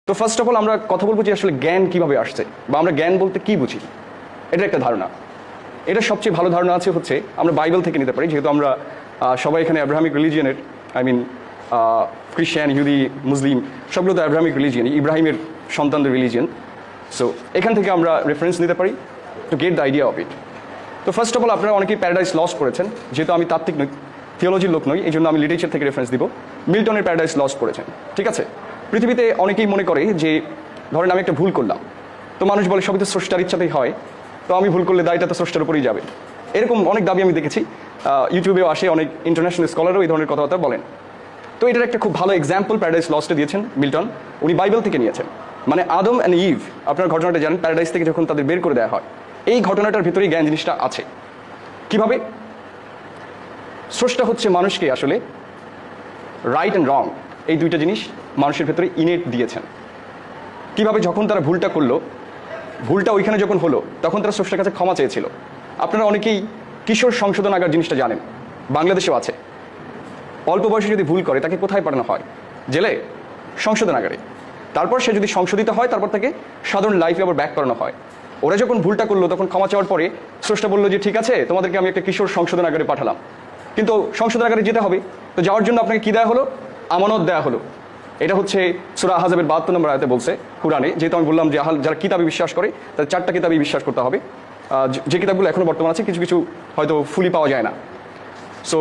তো first of all আমরা কথা বলবো যে আসলে জ্ঞান কিভাবে আসছে বা আমরা জ্ঞান বলতে কি বুঝি। এটা একটা ধারণা। এটা সবচেয়ে ভালো ধারণা আছে হচ্ছে আমরা বাইবেল থেকে নিতে পারি, যেহেতু আমরা সবাই এখানে অ্যাব্রাহামিক রিলিজিয়নের খ্রিস্টান, ইহুদি, মুসলিম সবগুলো তো অ্যাব্রাহামিক রিলিজিয়ন, ইব্রাহিমের সন্তানদের রিলিজিয়ন। সো এখান থেকে আমরা রেফারেন্স নিতে পারি to get the idea of it. তো ফার্স্ট অফ অল আপনারা অনেকেই প্যারাডাইস লস্ট পড়েছেন, যেহেতু আমি তাত্ত্বিক নই, থিওলজির লোক নই, এই জন্য আমি লিটারেচার থেকে রেফারেন্স দিব। মিল্টনের প্যারাডাইস লস্ট পড়েছেন, ঠিক আছে। পৃথিবীতে অনেকেই মনে করে যে ধরেন আমি একটা ভুল করলাম, তো মানুষ বলে সবই তো স্রষ্টার ইচ্ছাতেই হয়, তো আমি ভুল করলে দায়টা তো স্রষ্টার উপরেই যাবে। এরকম অনেক দাবি আমি দেখেছি, ইউটিউবেও আসে, অনেক ইন্টারন্যাশনাল স্কলারও এই ধরনের কথাবার্তা বলেন। তো এটার একটা খুব ভালো এক্সাম্পল প্যারাডাইস লস্টে দিয়েছেন মিল্টন। উনি বাইবেল থেকে নিয়েছেন, মানে আদম অ্যান্ড ইভ, আপনার ঘটনাটা জানেন, প্যারাডাইস থেকে যখন তাদের বের করে দেওয়া হয়, এই ঘটনাটার ভিতরেই জ্ঞান জিনিসটা আছে। কিভাবে? স্রষ্টা হচ্ছে মানুষকে আসলে রাইট অ্যান্ড রং এই দুইটা জিনিস মানুষের ভেতরে ইনেট দিয়েছেন। কিভাবে? যখন তারা ভুলটা করলো, ভুলটা ওইখানে যখন হলো, তখন তারা স্রষ্টার কাছে ক্ষমা চেয়েছিল। আপনারা অনেকেই কিশোর সংশোধনাগার জিনিসটা জানেন, বাংলাদেশেও আছে। অল্প বয়সে যদি ভুল করে তাকে কোথায় পাঠানো হয়? জেলে, সংশোধনাগারে। তারপর সে যদি সংশোধিত হয়, তারপর তাকে সাধারণ লাইফে আবার ব্যাক করানো হয়। ওরা যখন ভুলটা করলো, তখন ক্ষমা চাওয়ার পরে স্রষ্টা বললো যে ঠিক আছে, তোমাদেরকে আমি একটা কিশোর সংশোধনাগারে পাঠালাম, কিন্তু সংশোধনাগারে যেতে হবে, তো যাওয়ার জন্য আপনাকে কী দেওয়া হলো? আমানত দেওয়া হলো। এটা হচ্ছে সূরা আহজাবের 72 নম্বর আয়াতে বলছে কুরআনে। যেহেতু আমি বললাম যে যারা কিতাবে বিশ্বাস করে তাদের 4টা কিতাবেই বিশ্বাস করতে হবে, যে কিতাবগুলো এখনও বর্তমান আছে, কিছু কিছু হয়তো ফুলি পাওয়া যায় না। সো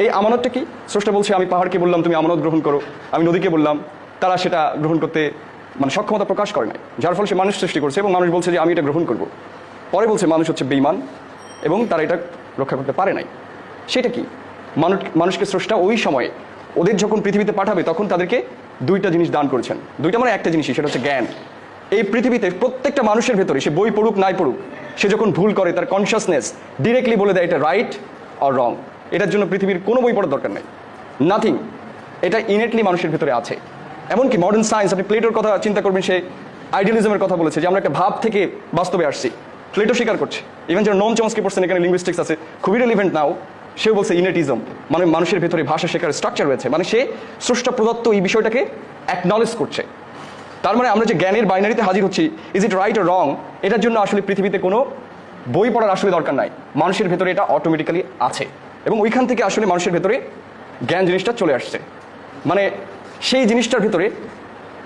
এই আমানতটা কি? স্রষ্টা বলছে আমি পাহাড়কে বললাম তুমি আমানত গ্রহণ করো, আমি নদীকে বললাম, তারা সেটা গ্রহণ করতে মানে সক্ষমতা প্রকাশ করে নাই, যার ফলে সে মানুষ সৃষ্টি করছে এবং মানুষ বলছে যে আমি এটা গ্রহণ করব। পরে বলছে মানুষ হচ্ছে বেঈমান এবং তারা এটা রক্ষা করতে পারে নাই। সেটা কি? মানুষকে স্রষ্টা ওই সময়ে ওদের যখন পৃথিবীতে পাঠাবে, তখন তাদেরকে দুইটা জিনিস দান করেছেন। দুইটা মানে একটা জিনিসই, সেটা হচ্ছে জ্ঞান। এই পৃথিবীতে প্রত্যেকটা মানুষের ভেতরে, সে বই পড়ুক নাই পড়ুক, সে যখন ভুল করে তার কনসিয়াসনেস ডিরেক্টলি বলে দেয় এটা রাইট আর রং। এটার জন্য পৃথিবীর কোনো বই পড়ার দরকার নেই, নাথিং। এটা ইনেটলি মানুষের ভেতরে আছে। এমনকি মডার্ন সায়েন্স, আপনি প্লেটোর কথা চিন্তা করবেন, সে আইডিয়ালিজমের কথা বলেছে যে আমরা একটা ভাব থেকে বাস্তবে আসছি। প্লেটো স্বীকার করছে। ইভেন যারা নোম চমস্কি পড়ছেন, এখানে লিঙ্গুইস্টিক্স আছে, খুবই রিলিভেন্ট নাও, সেও বলছে ইনেটিজম, মানে মানুষের ভেতরে ভাষা শেখার স্ট্রাকচার রয়েছে, মানে সে স্রষ্টা প্রদত্ত এই বিষয়টাকে অ্যাকনলেজ করছে। তার মানে আমরা যে জ্ঞানের বাইনারিতে হাজির হচ্ছি, ইজ ইট রাইট ও রং, এটার জন্য আসলে পৃথিবীতে কোনো বই পড়ার আসলে দরকার নাই। মানুষের ভেতরে এটা অটোমেটিক্যালি আছে এবং ওইখান থেকে আসলে মানুষের ভেতরে জ্ঞান জিনিসটা চলে আসছে। মানে সেই জিনিসটার ভেতরে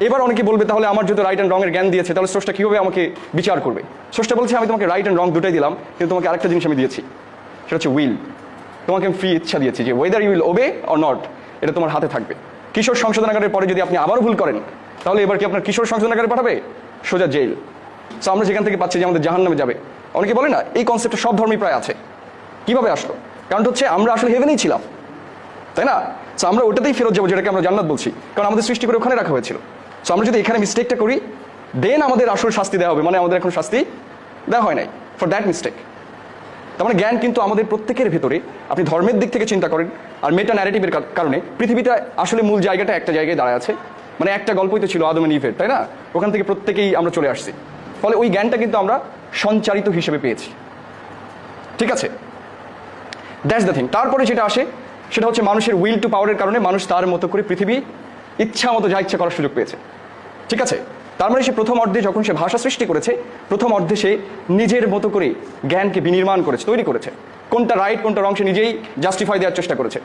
এবার অনেকে বলবে তাহলে আমার যদি রাইট অ্যান্ড রঙের জ্ঞান দিয়েছে, তাহলে স্রষ্টা কীভাবে আমাকে বিচার করবে? স্রষ্টা বলছে আমি তোমাকে রাইট অ্যান্ড রং দুটাই দিলাম, কিন্তু তোমাকে আরেকটা জিনিস আমি দিয়েছি, সেটা হচ্ছে উইল। তোমাকে আমি ফ্রি ইচ্ছা দিয়েছি যে whether you will obey or not, এটা তোমার হাতে থাকবে। কিশোর সংশোধনাগারের পরে যদি আপনি আবারও ভুল করেন, তাহলে এবার কি আপনার কিশোর সংশোধনাগারে পাঠাবে? সোজা জেল। সো আমরা যেখান থেকে পাচ্ছি যে আমাদের জাহান্নামে যাবে, অনেকে বলে না, এই কনসেপ্টটা সব ধর্মই প্রায় আছে। কীভাবে আসলো? কারণ হচ্ছে আমরা আসলে হেভেনেই ছিলাম, তাই না? সো আমরা ওটাতেই ফেরত যাবো, যেটাকে আমরা জান্নাত বলছি, কারণ আমাদের সৃষ্টি করে ওখানে রাখা হয়েছিল। সো আমরা যদি এখানে মিস্টেকটা করি, দেন আমাদের আসল শাস্তি দেওয়া হবে, মানে আমাদের এখন শাস্তি দেওয়া হয় নাই ফর দ্যাট মিস্টেক। তার মানে জ্ঞান কিন্তু আমাদের প্রত্যেকের ভেতরে, আপনি ধর্মের দিক থেকে চিন্তা করেন আর মেটা ন্যারেটিভের কারণে পৃথিবীতে আসলে মূল জায়গাটা একটা জায়গায় দাঁড়ায় আছে। মানে একটা গল্পই তো ছিল আদম এন্ড ইভের, তাই না? ওখান থেকে প্রত্যেকেই আমরা চলে আসছি, ফলে ওই জ্ঞানটা কিন্তু আমরা সঞ্চারিত হিসেবে পেয়েছি, ঠিক আছে? That's the thing. তারপরে যেটা আসে সেটা হচ্ছে মানুষের উইল টু পাওয়ারের কারণে মানুষ তার মতো করে পৃথিবী ইচ্ছা মতো যা ইচ্ছা করার সুযোগ পেয়েছে, ঠিক আছে? তার মানে সে প্রথম অর্ধে যখন সে ভাষা সৃষ্টি করেছে, প্রথম অর্ধে সে নিজের মতো করে জ্ঞানকে বিনির্মাণ করেছে, তৈরি করেছে। কোনটা রাইট কোনটা রং সে নিজেই জাস্টিফাই দেওয়ার চেষ্টা করেছে।